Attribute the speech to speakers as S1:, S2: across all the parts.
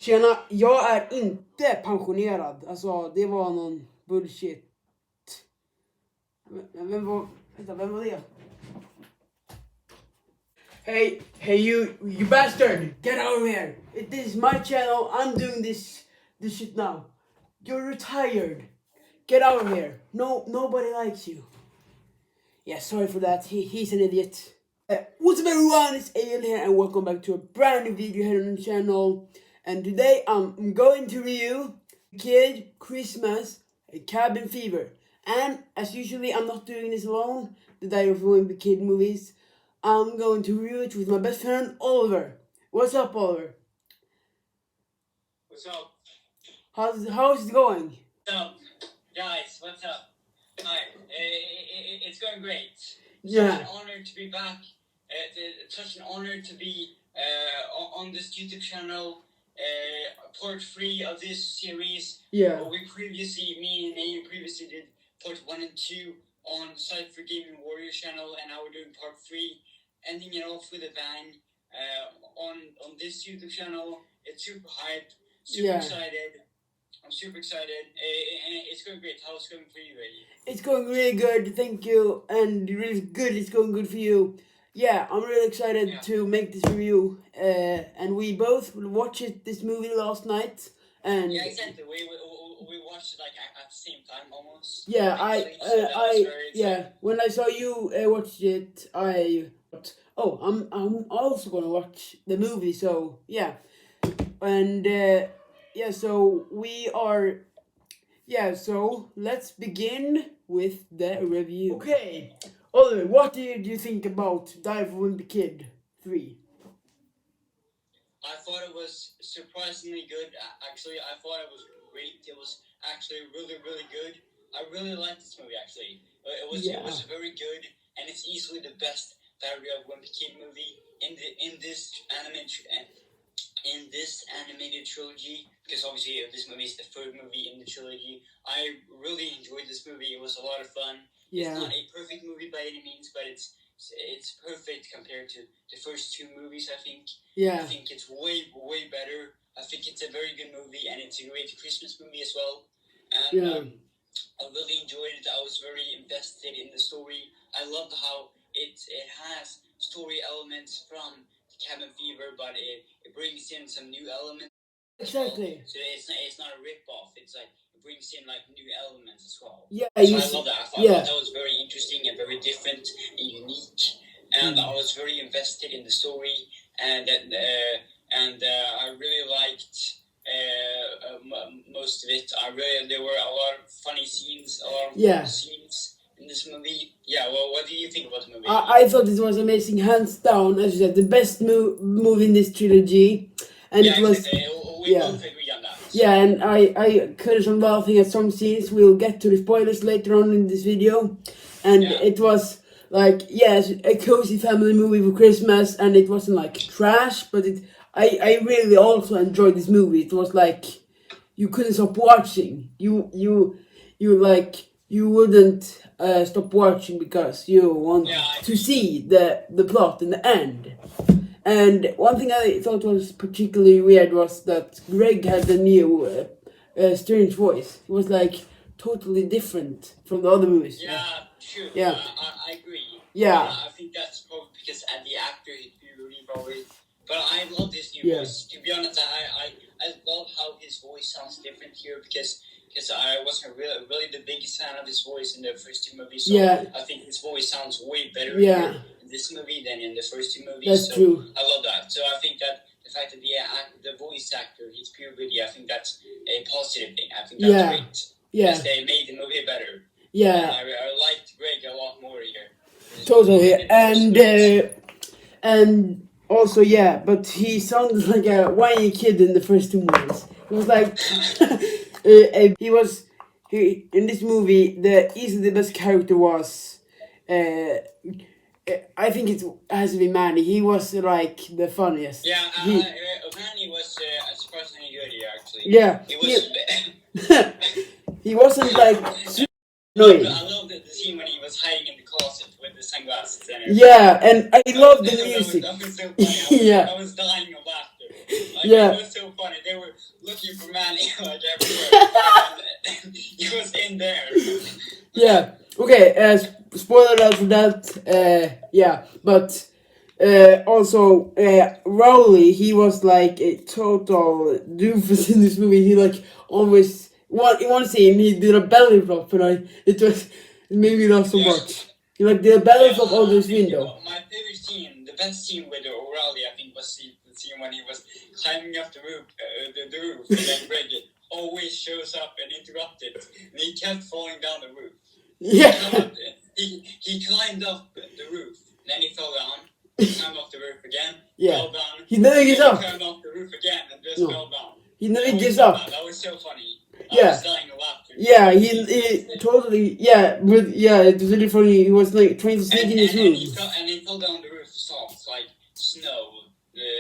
S1: Tjena, jag är inte pensionerad. Alltså, det var någon bullshit. Vem var det? Hey you bastard! Get out of here! This is my channel, I'm doing this shit now. You're retired. Get out of here. Nobody likes you. Yeah, sorry for that, he's an idiot. What's up everyone, it's Ael here and welcome back to a brand new video here on the channel. And today I'm going to review Kid, Christmas, Cabin Fever. And as usually I'm not doing this alone, the Diary of Wimpy Kid movies. I'm going to review it with my best friend Oliver. What's up, Oliver?
S2: What's up?
S1: How's it going?
S2: What's up, guys? What's up? Hi. It's going great.
S1: Yeah.
S2: Such an honor to be back. Such an honor to be on this YouTube channel. Part 3 of this series.
S1: Yeah.
S2: Me and Nate previously did part 1 and 2 on Site for Gaming Warrior channel, and now we're doing part 3, ending it off with a bang on this YouTube channel. It's super hyped, super excited. I'm super excited. It's going great. How's it going for you, Eddie?
S1: It's going really good, thank you, and really good. It's going good for you. Yeah, I'm really excited to make this review. And we both watched this movie last night. And
S2: yeah, exactly. We watched it like at the same time almost.
S1: Yeah, when I saw you watch it, I thought, oh, I'm also gonna watch the movie. So yeah, and so we are. Yeah, so let's begin with the review. Okay, Oliver, what did you think about Diary of Wimpy Kid 3?
S2: I thought it was surprisingly good. Actually, I thought it was great. It was actually really, really good. I really liked this movie, actually. It was very good, and it's easily the best Diary of Wimpy Kid movie in this animated trilogy, because obviously this movie is the third movie in the trilogy. I really enjoyed this movie. It was a lot of fun.
S1: Yeah.
S2: It's not a perfect movie by any means, but it's perfect compared to the first two movies, I think.
S1: Yeah.
S2: I think it's way better. I think it's a very good movie, and it's a great Christmas movie as well. And I really enjoyed it. I was very invested in the story. I loved how it has story elements from Cabin Fever, but it brings in some new elements.
S1: Exactly.
S2: So it's not a rip-off. It's like it brings in like new elements as well.
S1: Yeah,
S2: so I love that. I thought that was very interesting and very different and unique. And I was very invested in the story, and I really liked most of it. There were a lot of funny scenes, a lot of cool scenes in this movie. Yeah, well, what do you think about the movie?
S1: I thought it was amazing, hands down. As you said, the best movie in this trilogy, and it was.
S2: We both agree on that.
S1: Yeah, and I couldn't stop laughing at some scenes. We'll get to the spoilers later on in this video, and it was like a cozy family movie for Christmas, and it wasn't like trash, but I really also enjoyed this movie. It was like you couldn't stop watching. You wouldn't stop watching because you want to see the plot in the end. And one thing I thought was particularly weird was that Greg had a new strange voice. It was like totally different from the other movies.
S2: Yeah, true.
S1: Yeah.
S2: I agree.
S1: Yeah.
S2: I think that's probably because the actor is really probably. But I love this new voice. To be honest, I love how his voice sounds different here because I wasn't really the biggest fan of his voice in the first two movies. So I think his voice sounds way better here in this movie than in the first two movies.
S1: That's true.
S2: I love that. So I think that the fact that the voice actor, he's pure good, I think that's a positive thing. I think that's great.
S1: Yeah.
S2: Because they made the movie better.
S1: Yeah.
S2: I liked Greg a lot more here.
S1: Totally. And also, but he sounded like a whiny kid in the first two movies. It was like he in this movie, easily the best character was I think it has to be Manny. He was like the funniest.
S2: Yeah, Manny was surprisingly good here actually.
S1: Yeah.
S2: He was
S1: he wasn't like annoying.
S2: I love the scene when he was hiding in the closet with the sunglasses and
S1: Yeah, and I love the music.
S2: That was so funny. I was dying of laughter.
S1: Yeah.
S2: It was so funny. They were looking for Manny like everywhere. And he was in there.
S1: Yeah. Okay. Spoiler alert for that. Yeah. But also, Rowley, he was like a total doofus in this movie. He like always in one scene he did a belly flop, and it made me laugh so much. He like did a belly flop out this window.
S2: My favorite scene, the best scene with O'Reilly, I think, was the scene when he was climbing up the roof, the roof, and then Greg always shows up and interrupted, and he kept falling down the roof.
S1: Yeah.
S2: He climbed up the roof, then he fell down. He climbed off the roof again.
S1: Yeah.
S2: Fell down.
S1: He never gives up.
S2: He climbed off the roof again and just fell down.
S1: He never gives up.
S2: That was so funny.
S1: Yeah.
S2: I was dying of laughter.
S1: Yeah, he totally, but yeah, it was really funny. He was like trying to sneak in his room.
S2: And he fell down the roof soft, like snow,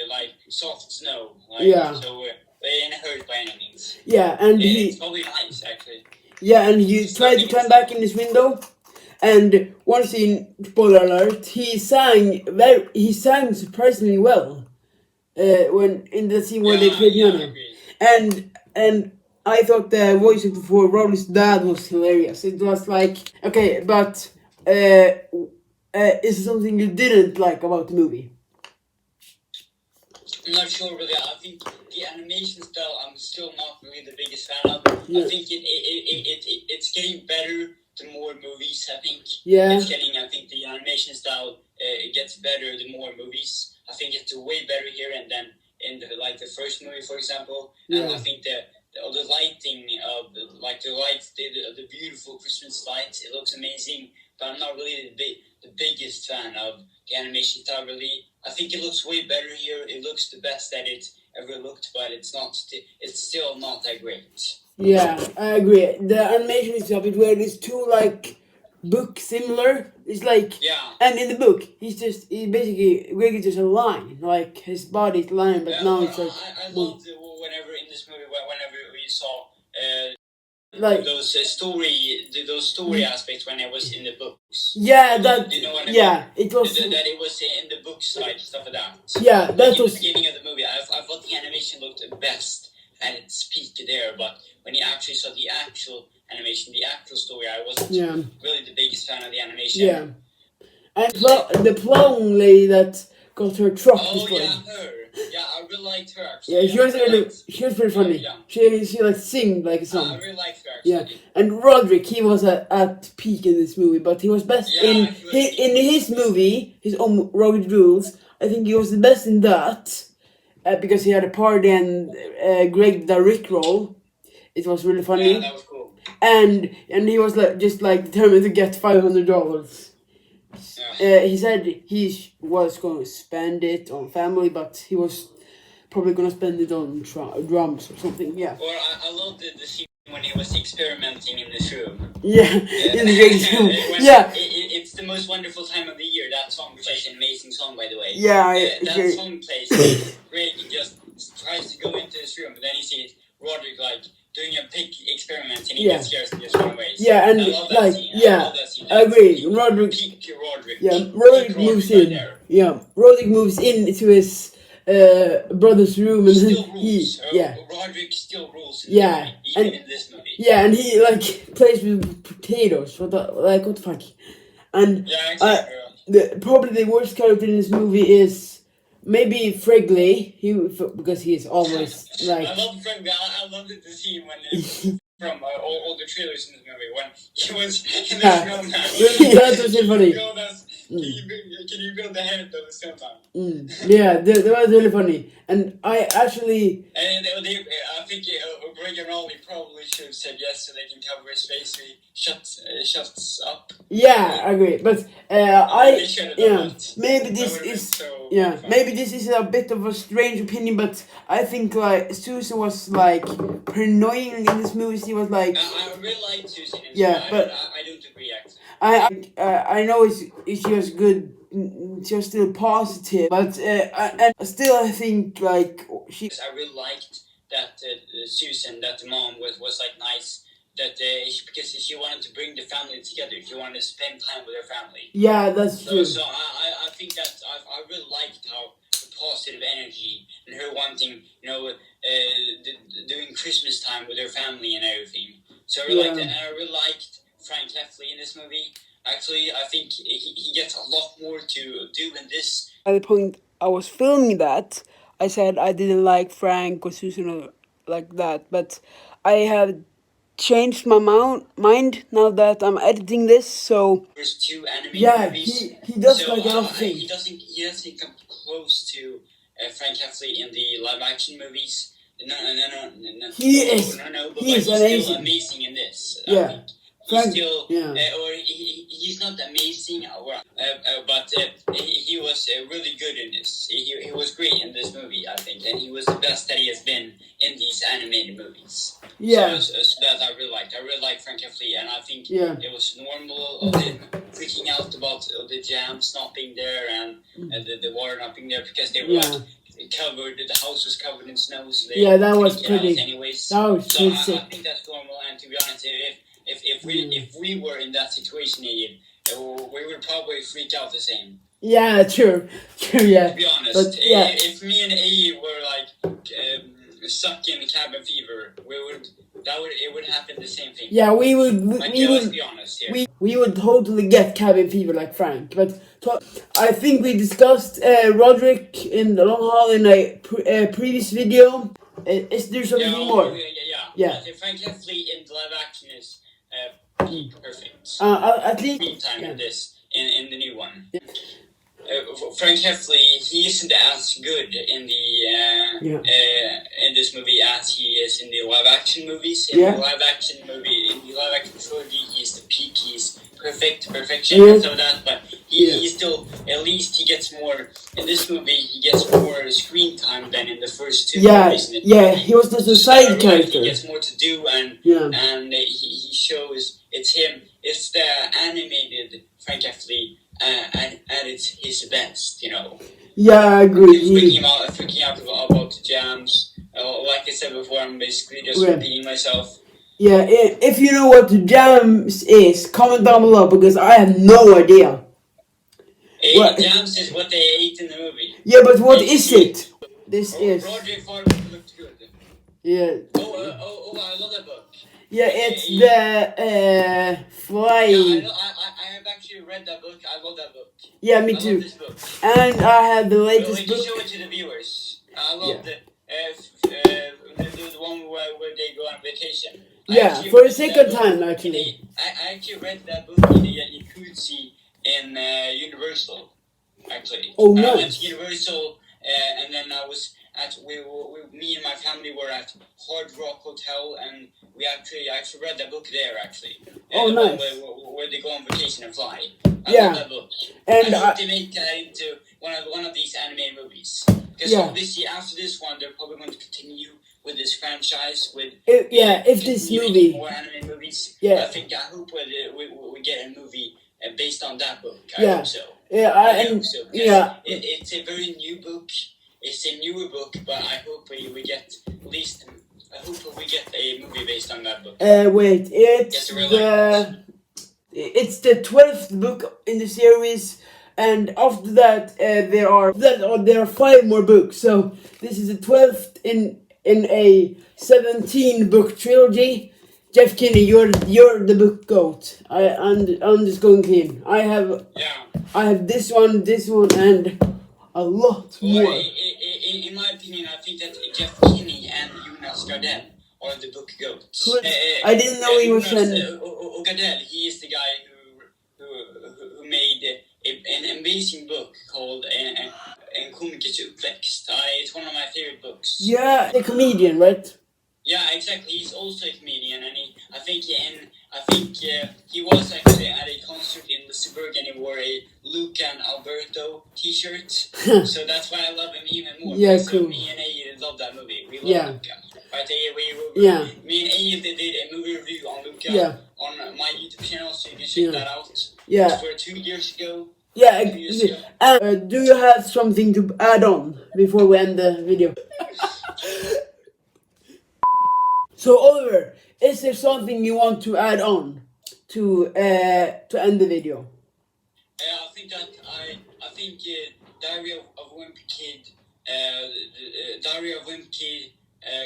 S2: like soft snow. Like,
S1: yeah.
S2: So they ain't hurt by any means.
S1: Yeah, and
S2: it's probably nice actually.
S1: Yeah, and he tried to climb back in his window, and one scene, spoiler alert, he sang surprisingly well. When in the scene where they played piano, and I thought the voice actor for Rowley's dad was hilarious. It was like, okay, but is it something you didn't like about the movie?
S2: I'm not sure really. I think the animation style I'm still not really the biggest fan of. Yeah. I think it's getting better the more movies. I think I think the animation style it gets better the more movies. I think it's way better here and then in the first movie, for example. Yeah. And I think the lighting of the beautiful Christmas lights, it looks amazing. But I'm not really the biggest fan of the animation style. Really, I think it looks way better here. It looks the best that it ever looked, but it's not. It's still not that great. Yeah,
S1: I agree. The animation is a bit weird. It's too like book similar. It's like and in the book he basically Greg is just a line, like his body's line, but now it's like
S2: I loved whenever in this movie whenever we saw
S1: like
S2: those story aspects when it was in the books.
S1: Yeah, that
S2: you know what I
S1: mean? It was
S2: that it was in the book side stuff like that.
S1: Yeah, that was
S2: the beginning of the movie. I thought the animation looked best at its peak there, but when you actually saw the actual animation, the actual story, I wasn't really the biggest fan of the animation.
S1: Yeah, and the clown lady that got her truck destroyed.
S2: Her. Yeah, I really liked her actually.
S1: Yeah, she was pretty funny. She like sing like a song.
S2: I really liked her actually.
S1: Yeah, and Roderick, he was at peak in this movie, but he was best in his movie, his own Road Rules. I think he was the best in that because he had a party and Greg the Rick roll. It was really funny.
S2: Yeah, that was cool.
S1: And he was just determined to get $500. He said he was going to spend it on family, but he was probably going to spend it on drums or something. Yeah.
S2: Or I loved the scene when he was experimenting in this room.
S1: Yeah, in the Greg's room. Yeah.
S2: It's the most wonderful time of the year. That song plays, an amazing song, by the way.
S1: Yeah,
S2: that song plays. Greg just tries to go into this room, but then he sees Roderick doing a big experiment, and he gets scared and just run away. So
S1: yeah, and
S2: I love that scene.
S1: I agree. Roderick. Roderick moves in. There. Yeah, Roderick moves into his brother's room, and
S2: Roderick still rules.
S1: Even
S2: in this movie.
S1: Yeah, and he plays with potatoes. What the fuck? And probably the worst character in this movie is. Maybe Fregley, because he is always
S2: I love Fregley. I loved the scene when from all the trailers in this movie when he was in the snowman.
S1: That was so funny.
S2: Can you build the head of the snowman?
S1: Yeah, that was really funny, and I actually.
S2: And I think Greg and Ollie probably should have said yes so they can cover his face. So he shuts up.
S1: Yeah, I agree, but maybe this is maybe this is a bit of a strange opinion, but I think Susan was annoying in this movie. She was
S2: I really liked Susan. But I don't agree actually.
S1: I know she was good. She was still positive, but and still I think she.
S2: I really liked that Susan, that the mom was nice. That because she wanted to bring the family together. She wanted to spend time with her family.
S1: Yeah, that's true.
S2: So I think that I really liked how the positive energy and her wanting, doing Christmas time with her family and everything. So I really liked it, and I really liked Frank Heffley in this movie. Actually, I think he gets a lot more to do in this.
S1: At the point I was filming that, I said I didn't like Frank or Susan or like that, but I have changed my mind now that I'm editing this. So
S2: First two animated movies.
S1: he does
S2: So,
S1: like a lot of things.
S2: He doesn't come close to Frank Heffley in the live action movies. No.
S1: He is amazing.
S2: Still amazing in this.
S1: Yeah.
S2: I think. He's still, or he's not amazing, but he was really good in this. He was great in this movie, I think, and he was the best that he has been in these animated movies.
S1: Yeah.
S2: So that I really liked. I really liked Frank Heffley, and I think it was normal of him freaking out about the jams not being there and the water not being there because they were covered. The house was covered in snow, so they
S1: that was pretty.
S2: Anyways,
S1: that was pretty
S2: I
S1: sick.
S2: think that's normal, and to be honest, if we were in that situation, we would probably freak out the same.
S1: Yeah, true, yeah.
S2: To be honest,
S1: but,
S2: if me and A were like stuck in cabin fever, it would happen the same thing.
S1: Yeah, we would.
S2: Let's be honest here.
S1: We would totally get cabin fever like Frank. But I think we discussed Roderick in the long haul in a previous video. Is there something more?
S2: Yeah. Frank Heffley in live action is perfect.
S1: At least
S2: Meantime in this in the new one. Frank Heffley, he isn't as good in the in this movie as he is in the live action movies. In the live action trilogy, he's the peak. He's perfection and so that. But he's still, at least he gets more in this movie. He gets more screen time than in the first two movies.
S1: He was just a side character.
S2: He gets more to do, and he shows it's him. It's the animated Frank Heffley. And it's his best,
S1: Yeah, I agree.
S2: Freaking out about the jams. Like I said before, I'm basically just repeating myself.
S1: Yeah, if you know what the jams is, comment down below because I have no idea.
S2: Jams is what they ate in the movie.
S1: Yeah, but what is it? This is.
S2: Roger Farmer looked good.
S1: Yeah.
S2: Oh, I love that book.
S1: Yeah, it's the Fly.
S2: Yeah, I have actually read that book. I love that book.
S1: Yeah, me too.
S2: Love this book.
S1: And I have the latest book.
S2: Show it to the viewers. I love the one where they go on vacation.
S1: Yeah, for the second time actually.
S2: I actually read that book in the Jacuzzi in Universal. Actually.
S1: Oh, nice.
S2: I went to Universal, and then I was me and my family were at Hard Rock Hotel, and I actually read that book there actually.
S1: Nice.
S2: Where they go on vacation and fly. I love that book.
S1: And
S2: I hope they make that into one of these anime movies. Because obviously after this one, they're probably going to continue with this franchise with
S1: if this movie
S2: more anime movies.
S1: I
S2: hope we get a movie based on that book. I hope so.
S1: I
S2: hope so. It's a very new book. It's a newer book, but I hope we get at least. I hope we get a movie based on that book.
S1: Wait, it's the 12th book in the series, and after that there are 5 more books. So this is the 12th in a 17-book trilogy. Jeff Kinney, you're the book goat. I'm just going clean. I have this one, and a lot more.
S2: In my opinion, I think that Jeff Kinney and Jonas Gardell are the book goats.
S1: I didn't know he was
S2: Gardell. He is the guy who made an amazing book called En komikers uppväxt. It's one of my favorite books.
S1: Yeah, the comedian, right?
S2: Yeah, exactly. He's also a comedian, and I think he was actually at a concert in Luxembourg, and he wore a Luca and Alberto T-shirt. So that's why I love him even more.
S1: Yeah,
S2: so
S1: cool.
S2: Me and A love that movie. We love Luca. Right? Me and A did a movie review on Luca on my YouTube channel, so you can check that out.
S1: Yeah.
S2: It was 2 years ago.
S1: Yeah. Do you have something to add on before we end the video? So Oliver, is there something you want to add on to end the video?
S2: I think Diary of Wimpy Kid Diary of Wimpy Kid,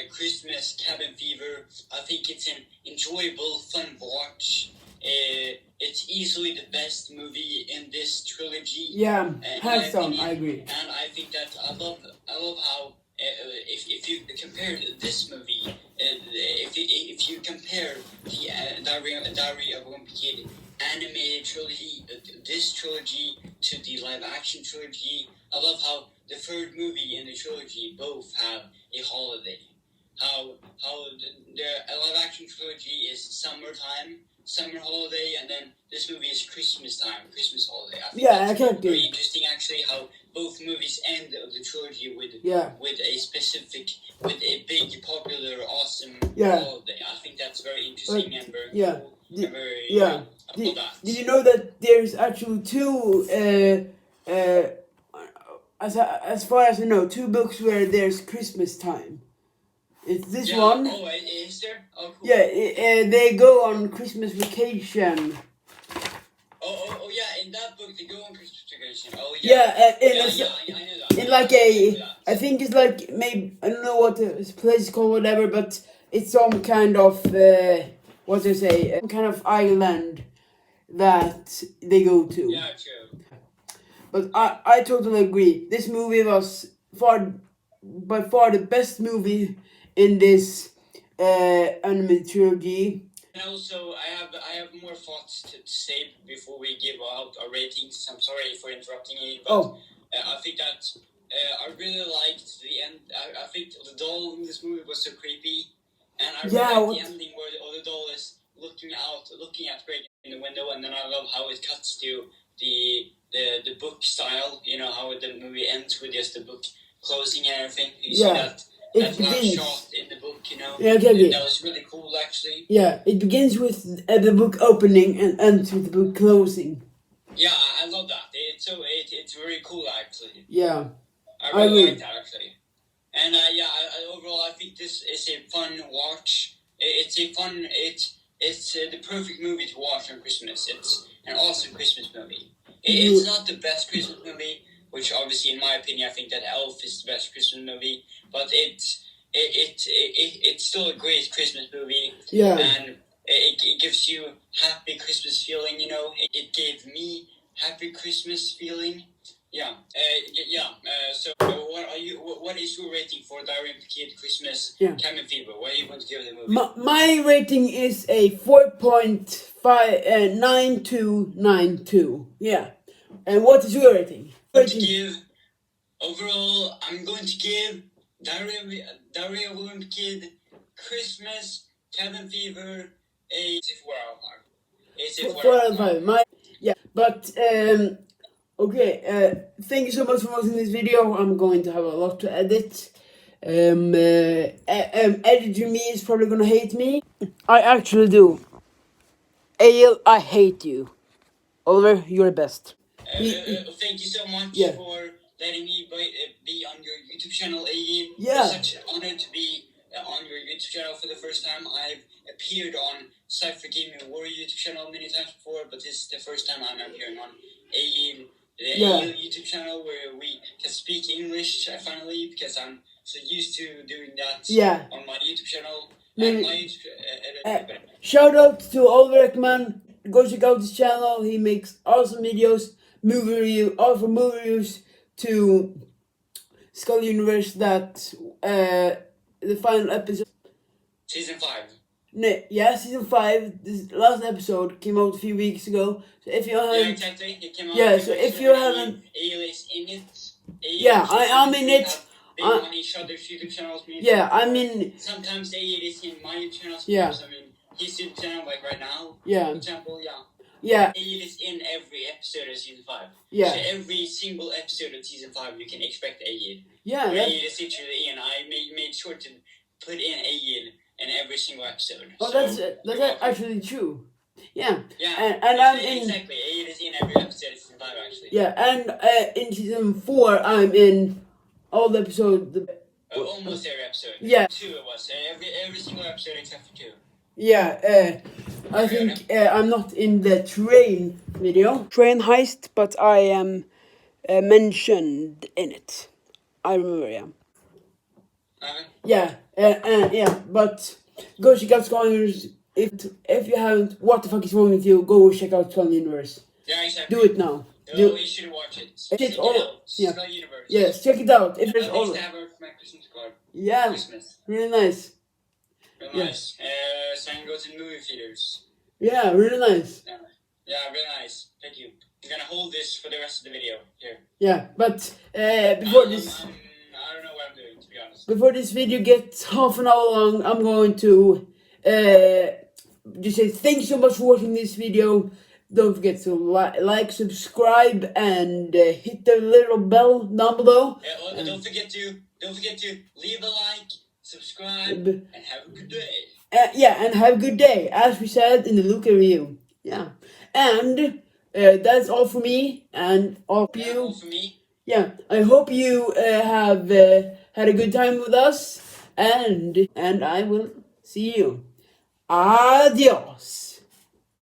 S2: Christmas, Cabin Fever. I think it's an enjoyable, fun watch. It's easily the best movie in this trilogy.
S1: Yeah,
S2: in
S1: hands
S2: my
S1: down,
S2: opinion.
S1: I agree.
S2: And I think that I love how if you compare this movie, if you compare the Diary of Wimpy Kid animated trilogy, this trilogy to the live action trilogy, I love how the third movie in the trilogy both have a holiday. How the live action trilogy is summer holiday, and then this movie is Christmas time, Christmas holiday. I think that's very interesting, actually, how both movies end of the trilogy with a big, popular, awesome holiday. I think that's very interesting and very cool.
S1: Did you know that there's actually two, as far as I know, two books where there's Christmas time? It's this one.
S2: Oh, is there? Oh, cool.
S1: Yeah, they go on Christmas vacation.
S2: Oh, yeah, in that book they go on Christmas vacation. Oh,
S1: yeah.
S2: I know that.
S1: In like I think it's like, maybe, I don't know what the place is called, whatever, but it's some kind of, some kind of island that they go to.
S2: Yeah, true.
S1: But I totally agree. This movie was by far the best movie in this animated trilogy.
S2: And also, I have more thoughts to say before we give out our ratings. I'm sorry for interrupting you, but I think that I really liked the end. I think the doll in this movie was so creepy, and I really liked the ending where the doll is looking at Greg in the window, and then I love how it cuts to the book style. You know how the movie ends with just the book closing and everything. You see that last shot in the book, you know. Yeah, that was really cool, actually. Yeah, it begins with the book opening and ends with the book closing. Yeah, I love that. It's very cool, actually. Yeah, I really like that, actually. And overall, I think this is a fun watch. It's the perfect movie to watch on Christmas. It's an awesome Christmas movie. It's not the best Christmas movie, which obviously, in my opinion, I think that Elf is the best Christmas movie. But it's still a great Christmas movie. Yeah. And it gives you happy Christmas feeling. You know, it gave me happy Christmas feeling. Yeah. So what is your rating for Diary of a Kid Christmas Cabin Fever? What are you going to give the movie? My rating is a 4.9292. Yeah. And what is your rating? Overall, I'm going to give Diary of a Wimpy Kid Christmas Cabin Fever a 4 out of 5. It's a 4 out of 5. But okay, thank you so much for watching this video. I'm going to have a lot to edit. Editing me is probably gonna hate me. I actually do. Ale, I hate you. Oliver, you're the best. Thank you so much for letting me be on your YouTube channel, Ale. It's such an honor to be on your YouTube channel for the first time. I've appeared on Cypher Gaming Warrior YouTube channel many times before, but this is the first time I'm appearing on Ale YouTube channel where we can speak English finally, because I'm so used to doing that on my YouTube channel. Shout out to Oliver Ekman. Go check out his channel. He makes awesome videos, awesome movie reviews to Skull Universe. That the final episode. Season 5. Season 5. This last episode came out a few weeks ago. So if you haven't, exactly. It came out so if you haven't, Ale is in it. I'm in it. On each other's YouTube channels. I mean, sometimes Ale is in my YouTube channel. I mean, his YouTube channel, like right now. For example, Ale is in every episode of season 5. So every single episode of season 5, you can expect Ale. Ale is literally in. I made sure to put in Ale in every single episode. Oh, so that's actually true. And I'm in. Exactly, Ale is in every episode of season 5, actually. And in season 4, I'm in all the episodes. Almost every episode. 2 it was. Every single episode except for 2. I think I'm not in the train heist, but I am mentioned in it.
S1: I remember, yeah.
S2: Uh,
S1: Yeah, but go check out Skull Universe. If you haven't, what the fuck is wrong with you? Go check out Skull Universe.
S2: yeah, exactly.
S1: Do it now.
S2: You should watch it. Check it
S1: all-
S2: out.
S1: yeah.
S2: Skull Universe.
S1: Yes, check it out. If there's
S2: I
S1: all.
S2: used to have my Christmas card.
S1: Yeah,
S2: Christmas.
S1: really nice.
S2: Real
S1: Yeah.
S2: nice. So I can go to the movie theaters.
S1: Yeah, really nice.
S2: Yeah, really nice. Thank you. I'm gonna hold this for the rest of the video. Here.
S1: Yeah, but before this.
S2: I don't know what I'm doing, to be honest.
S1: Before this video gets half an hour long, I'm going to just say thanks so much for watching this video. Don't forget to like, subscribe, and hit the little bell down below.
S2: Don't forget to leave a like, subscribe, and have a good day.
S1: And have a good day, as we said in the Luca review. Yeah, and that's all for me, and all for you.
S2: All for me.
S1: Yeah, I hope you have had a good time with us, and I will see you. Adios.